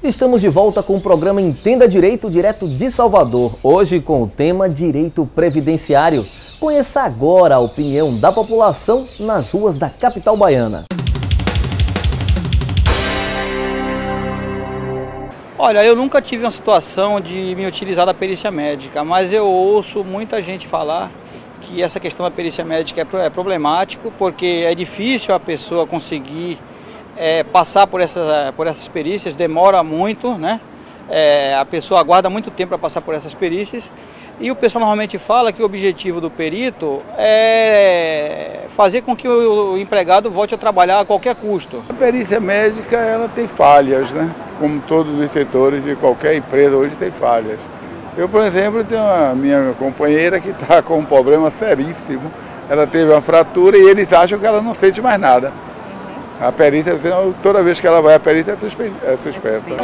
Estamos de volta com o programa Entenda Direito, direto de Salvador. Hoje com o tema Direito Previdenciário. Conheça agora a opinião da população nas ruas da capital baiana. Olha, eu nunca tive uma situação de me utilizar da perícia médica, mas eu ouço muita gente falar que essa questão da perícia médica é problemático, porque é difícil a pessoa conseguir passar por essas perícias, demora muito, né? A pessoa aguarda muito tempo para passar por essas perícias, e o pessoal normalmente fala que o objetivo do perito é fazer com que o empregado volte a trabalhar a qualquer custo. A perícia médica, ela tem falhas, né? Como todos os setores de qualquer empresa hoje tem falhas. Eu, por exemplo, tenho a minha companheira que está com um problema seríssimo. Ela teve uma fratura e eles acham que ela não sente mais nada. A perícia, toda vez que ela vai à perícia, é suspeita.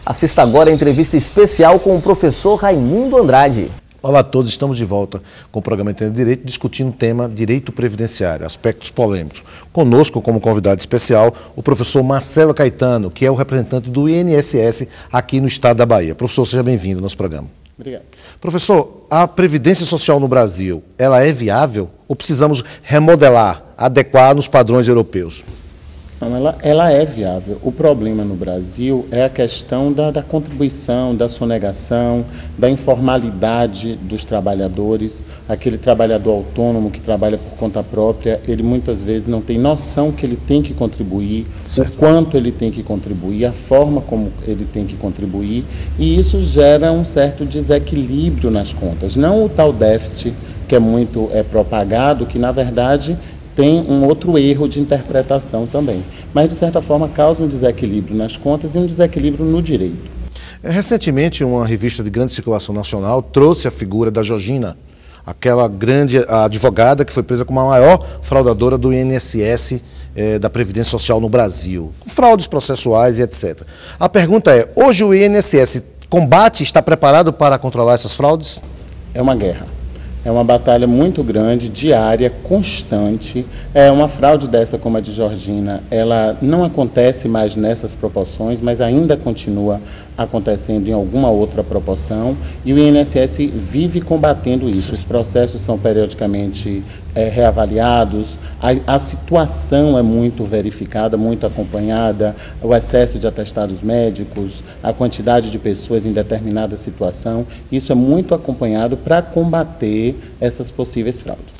Assista agora a entrevista especial com o professor Raimundo Andrade. Olá a todos, estamos de volta com o programa Entenda Direito, discutindo o tema Direito Previdenciário, aspectos polêmicos. Conosco, como convidado especial, o professor Marcelo Caetano, que é o representante do INSS aqui no estado da Bahia. Professor, seja bem-vindo ao nosso programa. Obrigado. Professor, a Previdência Social no Brasil, ela é viável ou precisamos remodelar, adequar nos padrões europeus? Não, ela é viável. O problema no Brasil é a questão da contribuição, da sonegação, da informalidade dos trabalhadores. Aquele trabalhador autônomo que trabalha por conta própria, ele muitas vezes não tem noção que ele tem que contribuir, certo, o quanto ele tem que contribuir, a forma como ele tem que contribuir, e isso gera um certo desequilíbrio nas contas. Não o tal déficit que é muito propagado, que na verdade tem um outro erro de interpretação também, mas de certa forma causa um desequilíbrio nas contas e um desequilíbrio no direito. Recentemente, uma revista de grande circulação nacional trouxe a figura da Georgina, aquela grande advogada que foi presa como a maior fraudadora do INSS, da Previdência Social no Brasil, com fraudes processuais e etc. A pergunta é, hoje o INSS combate, está preparado para controlar essas fraudes? É uma guerra. É uma batalha muito grande, diária, constante. Uma fraude dessa como a de Georgina, ela não acontece mais nessas proporções, mas ainda continua acontecendo em alguma outra proporção, e o INSS vive combatendo isso. Os processos são periodicamente reavaliados, a situação é muito verificada, muito acompanhada, o excesso de atestados médicos, a quantidade de pessoas em determinada situação, isso é muito acompanhado para combater essas possíveis fraudes.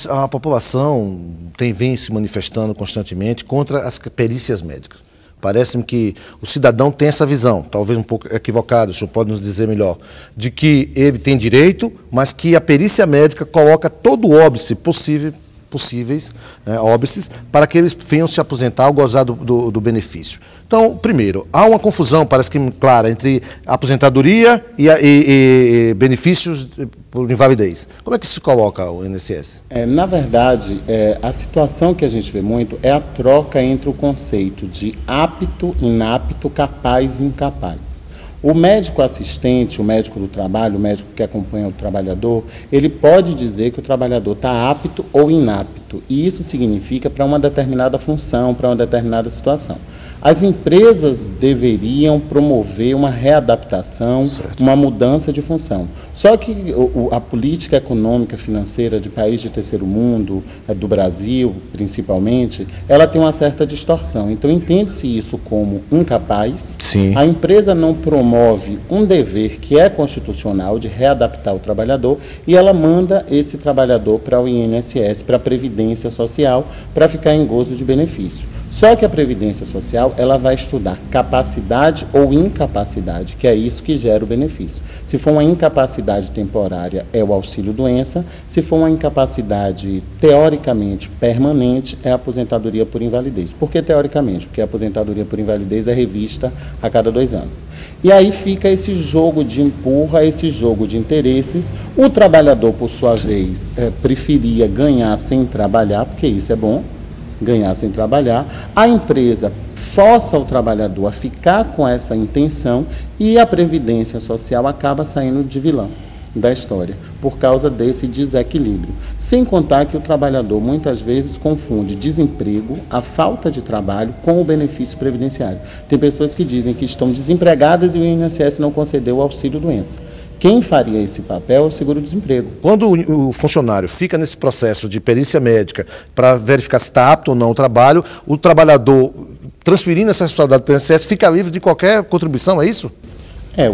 A população vem se manifestando constantemente contra as perícias médicas. Parece-me que o cidadão tem essa visão, talvez um pouco equivocada, o senhor pode nos dizer melhor, de que ele tem direito, mas que a perícia médica coloca todo o óbice possíveis, óbices, para que eles venham se aposentar ou gozar do benefício. Então, primeiro, há uma confusão, parece que clara, entre aposentadoria e benefícios por invalidez. Como é que se coloca o INSS? Na verdade, a situação que a gente vê muito é a troca entre o conceito de apto, inapto, capaz e incapaz. O médico assistente, o médico do trabalho, o médico que acompanha o trabalhador, ele pode dizer que o trabalhador está apto ou inapto, e isso significa para uma determinada função, para uma determinada situação. As empresas deveriam promover uma readaptação, certo, uma mudança de função. Só que a política econômica financeira de país de terceiro mundo, do Brasil principalmente, ela tem uma certa distorção. Então entende-se isso como incapaz. Sim. A empresa não promove um dever que é constitucional de readaptar o trabalhador e ela manda esse trabalhador para o INSS, para a Previdência Social, para ficar em gozo de benefício. Só que a Previdência Social, ela vai estudar capacidade ou incapacidade, que é isso que gera o benefício. Se for uma incapacidade temporária, é o auxílio-doença. Se for uma incapacidade teoricamente permanente, é a aposentadoria por invalidez. Por que teoricamente? Porque a aposentadoria por invalidez é revista a cada 2 anos. E aí fica esse jogo de empurra, esse jogo de interesses. O trabalhador, por sua vez, preferia ganhar sem trabalhar, porque isso é bom, ganhar sem trabalhar. A empresa força o trabalhador a ficar com essa intenção e a Previdência Social acaba saindo de vilão. da história, por causa desse desequilíbrio. Sem contar que o trabalhador muitas vezes confunde desemprego, a falta de trabalho, com o benefício previdenciário. Tem pessoas que dizem que estão desempregadas e o INSS não concedeu o auxílio-doença. Quem faria esse papel é o seguro-desemprego. Quando o funcionário fica nesse processo de perícia médica para verificar se está apto ou não ao trabalho, o trabalhador, transferindo essa responsabilidade para o INSS, fica livre de qualquer contribuição, é isso?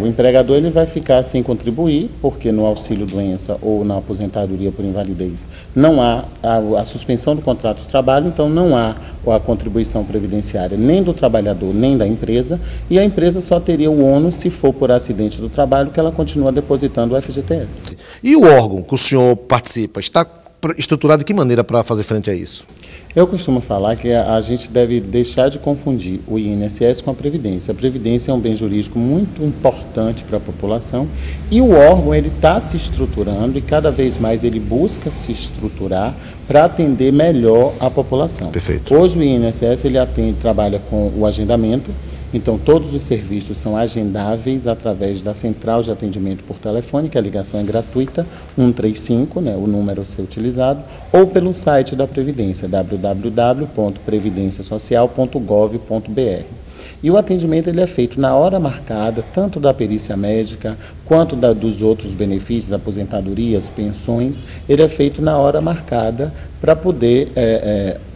O empregador ele vai ficar sem contribuir, porque no auxílio-doença ou na aposentadoria por invalidez não há a suspensão do contrato de trabalho, então não há a contribuição previdenciária nem do trabalhador nem da empresa, e a empresa só teria o ônus se for por acidente do trabalho, que ela continua depositando o FGTS. E o órgão que o senhor participa está estruturado de que maneira para fazer frente a isso? Eu costumo falar que a gente deve deixar de confundir o INSS com a Previdência. A Previdência é um bem jurídico muito importante para a população e o órgão ele está se estruturando e cada vez mais ele busca se estruturar para atender melhor a população. Perfeito. Hoje o INSS ele trabalha com o agendamento. Então, todos os serviços são agendáveis através da central de atendimento por telefone, que a ligação é gratuita, 135, o número a ser utilizado, ou pelo site da Previdência, www.previdenciasocial.gov.br. E o atendimento ele é feito na hora marcada, tanto da perícia médica, quanto dos outros benefícios, aposentadorias, pensões, ele é feito na hora marcada para poder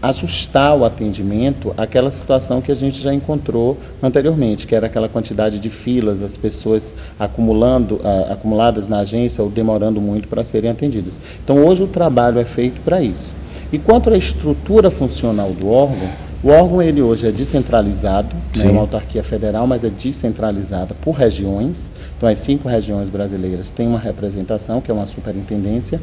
ajustar o atendimento àquela situação que a gente já encontrou anteriormente, que era aquela quantidade de filas, as pessoas acumuladas na agência ou demorando muito para serem atendidas. Então, hoje o trabalho é feito para isso. E quanto à estrutura funcional do órgão, o órgão ele hoje é descentralizado, é uma autarquia federal, mas é descentralizada por regiões. Então, as 5 regiões brasileiras têm uma representação, que é uma superintendência.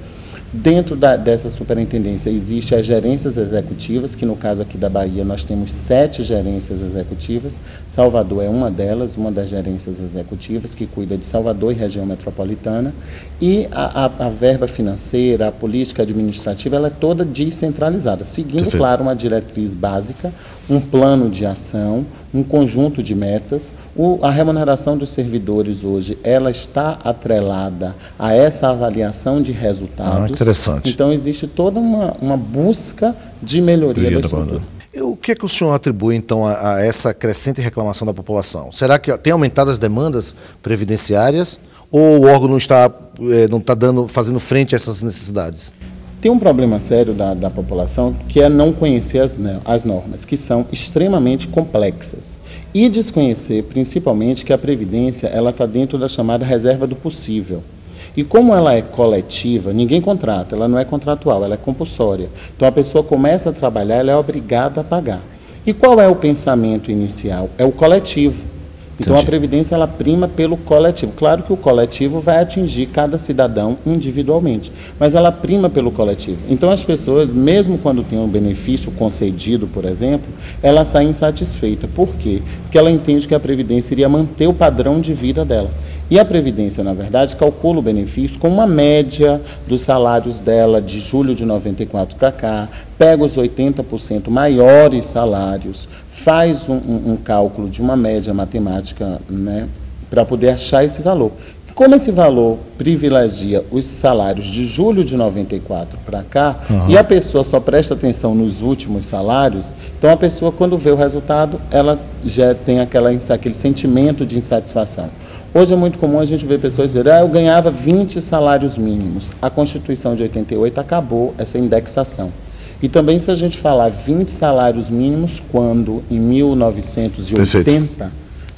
Dentro dessa superintendência existem as gerências executivas, que no caso aqui da Bahia nós temos 7 gerências executivas. Salvador é uma delas, uma das gerências executivas que cuida de Salvador e região metropolitana. E a verba financeira, a política administrativa, ela é toda descentralizada, seguindo, Perfeito. Claro, uma diretriz básica, um plano de ação, um conjunto de metas. A remuneração dos servidores hoje, ela está atrelada a essa avaliação de resultados. Interessante. Então, existe toda uma busca de melhoria da estrutura. O que é que o senhor atribui, então, a essa crescente reclamação da população? Será que tem aumentado as demandas previdenciárias ou o órgão não está fazendo frente a essas necessidades? Tem um problema sério da população que é não conhecer as normas, que são extremamente complexas. E desconhecer, principalmente, que a Previdência ela está dentro da chamada reserva do possível. E como ela é coletiva, ninguém contrata, ela não é contratual, ela é compulsória. Então a pessoa começa a trabalhar, ela é obrigada a pagar. E qual é o pensamento inicial? É o coletivo. Então, a Previdência, ela prima pelo coletivo. Claro que o coletivo vai atingir cada cidadão individualmente, mas ela prima pelo coletivo. Então, as pessoas, mesmo quando tem um benefício concedido, por exemplo, ela sai insatisfeita. Por quê? Porque ela entende que a Previdência iria manter o padrão de vida dela. E a Previdência, na verdade, calcula o benefício com uma média dos salários dela de julho de 94 para cá, pega os 80% maiores salários, faz um cálculo de uma média matemática, para poder achar esse valor. Como esse valor privilegia os salários de julho de 94 para cá, e a pessoa só presta atenção nos últimos salários, então a pessoa, quando vê o resultado, ela já tem aquele sentimento de insatisfação. Hoje é muito comum a gente ver pessoas dizerem, eu ganhava 20 salários mínimos. A Constituição de 88 acabou essa indexação. E também se a gente falar 20 salários mínimos, quando em 1980,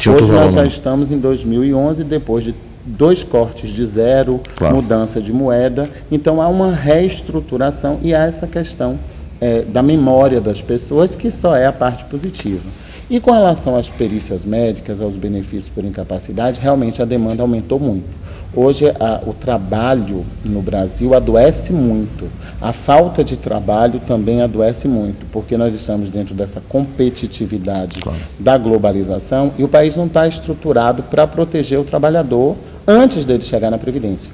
hoje nós já estamos em 2011, depois de 2 cortes de zero, mudança de moeda. Então há uma reestruturação e há essa questão da memória das pessoas, que só é a parte positiva. E com relação às perícias médicas, aos benefícios por incapacidade, realmente a demanda aumentou muito. Hoje o trabalho no Brasil adoece muito. A falta de trabalho também adoece muito, porque nós estamos dentro dessa competitividade da globalização e o país não está estruturado para proteger o trabalhador antes dele chegar na Previdência.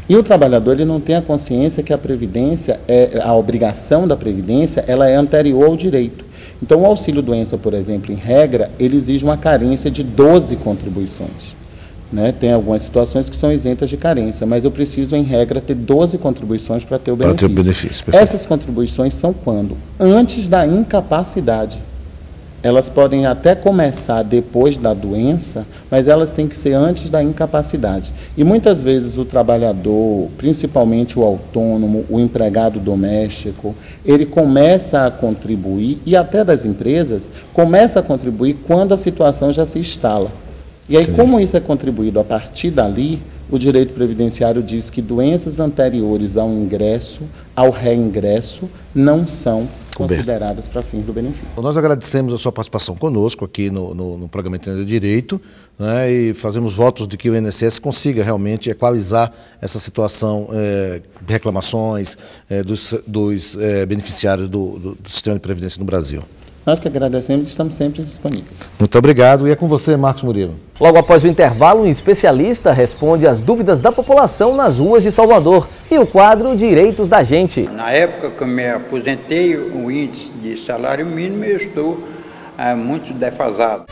E o trabalhador ele não tem a consciência que a Previdência, a obrigação da Previdência, ela é anterior ao direito. Então, o auxílio-doença, por exemplo, em regra, ele exige uma carência de 12 contribuições. né? Tem algumas situações que são isentas de carência, mas eu preciso, em regra, ter 12 contribuições para ter o benefício. Para ter o benefício, perfeito. Essas contribuições são quando? Antes da incapacidade. Elas podem até começar depois da doença, mas elas têm que ser antes da incapacidade. E muitas vezes o trabalhador, principalmente o autônomo, o empregado doméstico, ele começa a contribuir, e até das empresas, começa a contribuir quando a situação já se instala. E aí, como isso é contribuído a partir dali, o direito previdenciário diz que doenças anteriores ao ingresso, ao reingresso, não são consideradas para fins do benefício. Nós agradecemos a sua participação conosco aqui no programa Entenda Direito, né, e fazemos votos de que o INSS consiga realmente equalizar essa situação de reclamações dos beneficiários do sistema de previdência no Brasil. Nós que agradecemos e estamos sempre disponíveis. Muito obrigado. E é com você, Marcos Murilo. Logo após o intervalo, um especialista responde às dúvidas da população nas ruas de Salvador e o quadro Direitos da Gente. Na época que eu me aposentei, o índice de salário mínimo eu estou muito defasado.